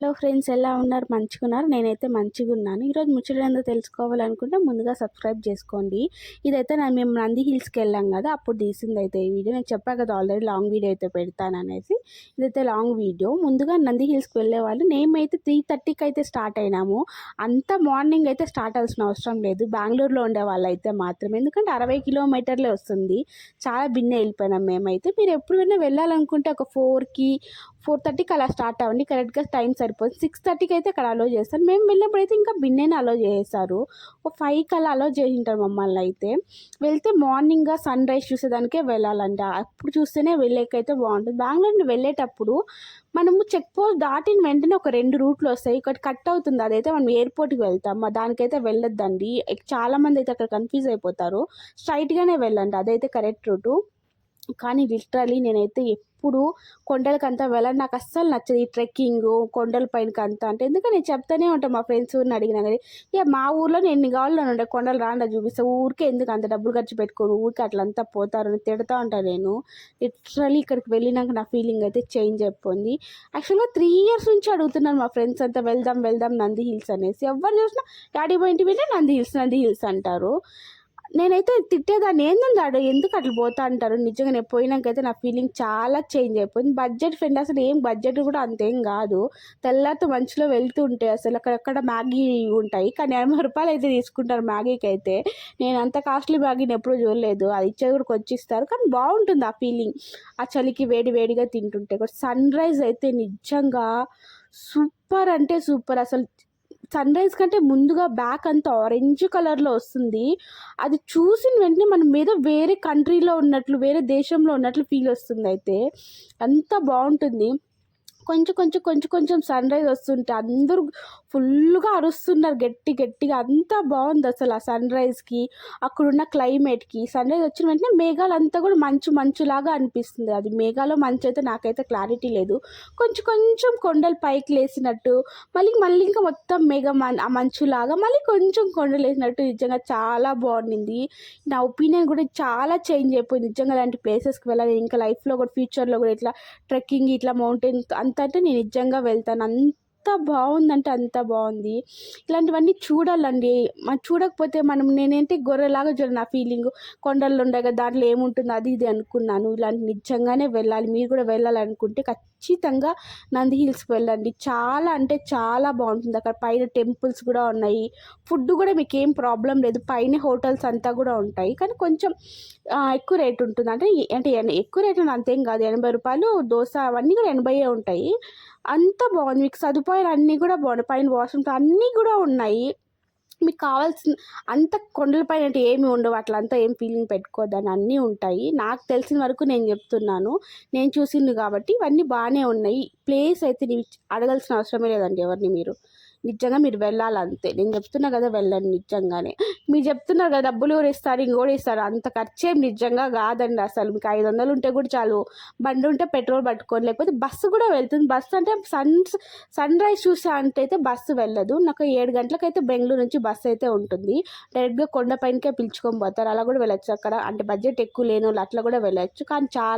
Hello friends, ఎలా ఉన్నారు? మంచిగున్నారు? నేనైతే మంచిగున్నాను. ఈరోజు ముచ్చటేందో తెలుసుకోవాలనుకుంటే ముందుగా సబ్స్క్రైబ్ చేసుకోండి. ఇదైతే మేము నంది హిల్స్‌కి వెళ్ళాం కదా, అప్పుడు తీసిందైతే ఈ వీడియో. నేను చెప్పా కదా ఆల్రెడీ లాంగ్ వీడియో అయితే పెడతాననేసి. ఇదైతే లాంగ్ వీడియో. ముందుగా నంది హిల్స్‌కి వెళ్ళేవాళ్ళు మేమైతే 3:30కి అయితే స్టార్ట్ అయినాము. అంత మార్నింగ్ అయితే స్టార్ట్ అవ్వాల్సిన అవసరం లేదు, బెంగుళూరులో ఉండేవాళ్ళైతే మాత్రం. ఎందుకంటే 60 కిలోమీటర్లే వస్తుంది. చాలా బిన్నే వెళ్ళిపోయినాం మేమైతే. మీరు ఎప్పుడైనా వెళ్ళాలనుకుంటే ఒక 4:30కి అలా స్టార్ట్ అవ్వండి, కరెక్ట్‌గా టైం సరిపోతుంది. 6:30కి అయితే అక్కడ అలో చేస్తారు. మేము వెళ్ళినప్పుడైతే ఇంకా బిన్నెనే అలో చేశారు. ఒక 5కి అలా అలో చేసింటారు మమ్మల్ని అయితే. వెళ్తే మార్నింగ్గా సన్ రైజ్ చూసేదానికే వెళ్ళాలంట. అప్పుడు చూస్తేనే వెళ్ళేకైతే బాగుంటుంది. బెంగళూరు నుండి వెళ్ళేటప్పుడు మనము చెక్ పోస్ట్ దాటిన వెంటనే ఒక 2 రూట్లు వస్తాయి. ఒకటి కట్ అవుతుంది, అదైతే మనం ఎయిర్పోర్ట్కి వెళ్తాం. దానికైతే వెళ్ళొద్దండి. చాలామంది అయితే అక్కడ కన్ఫ్యూజ్ అయిపోతారు. స్ట్రైట్గానే వెళ్ళండి, అదైతే కరెక్ట్ రూటు. కానీ లిటరలీ నేనైతే ఎప్పుడు కొండలకంతా వెళ్ళను. నాకు అస్సలు నచ్చదు ఈ ట్రెక్కింగు, కొండల పైనకంతా. అంటే ఎందుకంటే నేను చెప్తానే ఉంటాను మా ఫ్రెండ్స్ ఊరిని అడిగినా కానీ, ఇక మా ఊర్లో నేను ఎన్ని కావాలో ఉండే కొండలు రాండా చూపిస్తా, ఊరికే ఎందుకు అంత డబ్బులు ఖర్చు పెట్టుకోను, ఊరికే అట్లంతా పోతారు అని తిడతా ఉంటాను నేను. లిటరలీ ఇక్కడికి వెళ్ళినాక నా ఫీలింగ్ అయితే చేంజ్ అయిపోయింది. యాక్చువల్గా 3 ఇయర్స్ నుంచి అడుగుతున్నాను మా ఫ్రెండ్స్ అంతా, వెళ్దాం వెళ్దాం నంది హిల్స్ అనేసి. ఎవరు చూసినా డాడీ పోయింటి వింటే నంది హిల్స్ అంటారు. నేనైతే తిట్టేదాన్ని, ఏందండి ఎందుకు అట్లా పోతా అంటారు. నిజంగా నేను పోయినాకైతే నా ఫీలింగ్ చాలా చేంజ్ అయిపోయింది. బడ్జెట్ ఫ్రెండ్, అసలు ఏం బడ్జెట్ కూడా అంతేం కాదు. తెల్లారితో మంచులో వెళ్తుంటే అసలు అక్కడక్కడ మ్యాగీ ఉంటాయి, కానీ 80 రూపాయలు అయితే తీసుకుంటారు మ్యాగీకి అయితే. నేను అంత కాస్ట్లీ మ్యాగీని ఎప్పుడూ చూడలేదు. అది ఇచ్చేది కూడా కొచ్చిస్తారు, కానీ బాగుంటుంది ఆ ఫీలింగ్. ఆ చలికి వేడి వేడిగా తింటుంటే కూడా. సన్ రైజ్ అయితే నిజంగా సూపర్ అంటే సూపర్. అసలు సన్ రైజ్ కంటే ముందుగా బ్యాక్ అంతా ఆరెంజ్ కలర్లో వస్తుంది. అది చూసిన వెంటనే మనం మీద వేరే కంట్రీలో ఉన్నట్లు, వేరే దేశంలో ఉన్నట్లు ఫీల్ వస్తుంది. అయితే అంత బాగుంటుంది. కొంచెం సన్ రైజ్ వస్తుంటే అందరూ ఫుల్గా అరుస్తున్నారు గట్టి గట్టిగా. అంతా బాగుంది అసలు ఆ సన్ రైజ్కి, అక్కడున్న క్లైమేట్కి. సన్ రైజ్ వచ్చిన వెంటనే మేఘాలంతా కూడా మంచులాగా అనిపిస్తుంది. అది మేఘాలో మంచు అయితే నాకైతే క్లారిటీ లేదు. కొంచెం కొండలు పైకి లేసినట్టు, మళ్ళీ ఇంకా మొత్తం ఆ మంచులాగా మళ్ళీ కొంచెం కొండలు వేసినట్టు. నిజంగా చాలా బాగుండింది. నా ఒపీనియన్ కూడా చాలా చేంజ్ అయిపోయింది. నిజంగా అలాంటి ప్లేసెస్కి వెళ్ళాలి ఇంకా లైఫ్లో కూడా, ఫ్యూచర్లో కూడా. ఇట్లా ట్రెక్కింగ్, ఇట్లా మౌంటైన్ అంత అంటే నేను నిజంగా వెళ్తాను. అంత బాగుందంటే అంత బాగుంది. ఇలాంటివన్నీ చూడాలండి. మనం చూడకపోతే నేనేంటి గొర్రెలాగా చూడ, నా ఫీలింగ్ కొండల్లో ఉండే కదా, దాంట్లో ఏముంటుంది అది ఇది అనుకున్నాను. ఇలాంటి నిజంగానే వెళ్ళాలి. మీరు కూడా వెళ్ళాలనుకుంటే ఖచ్చితంగా నంది హిల్స్కి వెళ్ళండి. చాలా అంటే చాలా బాగుంటుంది. అక్కడ పైన టెంపుల్స్ కూడా ఉన్నాయి. ఫుడ్ కూడా మీకు ఏం ప్రాబ్లం లేదు, పైన హోటల్స్ అంతా కూడా ఉంటాయి. కానీ కొంచెం ఎక్కువ రేట్ ఉంటుంది. అంటే ఎక్కువ రేట్ అంతేం కాదు, 80 రూపాయలు దోశ అవన్నీ కూడా 80 ఉంటాయి. అంత బాగుంది. మీకు సదుపాయాలు అన్నీ కూడా బాగున్నాయి. పైన వాష్రూమ్స్ అన్నీ కూడా ఉన్నాయి. మీకు కావాల్సిన అంత కొండల పైన అంటే ఏమి ఉండవు, అట్లంతా ఏం ఫీలింగ్ పెట్టుకోవద్దని అన్నీ ఉంటాయి. నాకు తెలిసిన వరకు నేను చెప్తున్నాను, నేను చూసింది కాబట్టి. ఇవన్నీ బాగానే ఉన్నాయి. ప్లేస్ అయితే నీవు అడగాల్సిన అవసరమే లేదండి ఎవరిని. నిజంగా మీరు వెళ్ళాలంతే. నేను చెప్తున్నా కదా, వెళ్ళండి నిజంగానే. మీరు చెప్తున్నారు కదా డబ్బులు కూడా ఇస్తారు, ఇంకోటి ఇస్తారు, అంత ఖర్చేం నిజంగా కాదండి. అసలు మీకు 500 ఉంటే కూడా చాలు. బండి ఉంటే పెట్రోల్ పట్టుకోండి, లేకపోతే బస్సు కూడా వెళ్తుంది. బస్సు అంటే సన్ రైజ్ చూసే అంటే అయితే బస్సు వెళ్ళదు. నాకు 7 గంటలకైతే బెంగళూరు నుంచి బస్సు అయితే ఉంటుంది. డైరెక్ట్గా కొండపైనకే పిలుచుకొని పోతారు. అలా కూడా వెళ్ళచ్చు అక్కడ. అంటే బడ్జెట్ ఎక్కువ లేని వాళ్ళు అట్లా కూడా వెళ్ళచ్చు. కానీ చాలా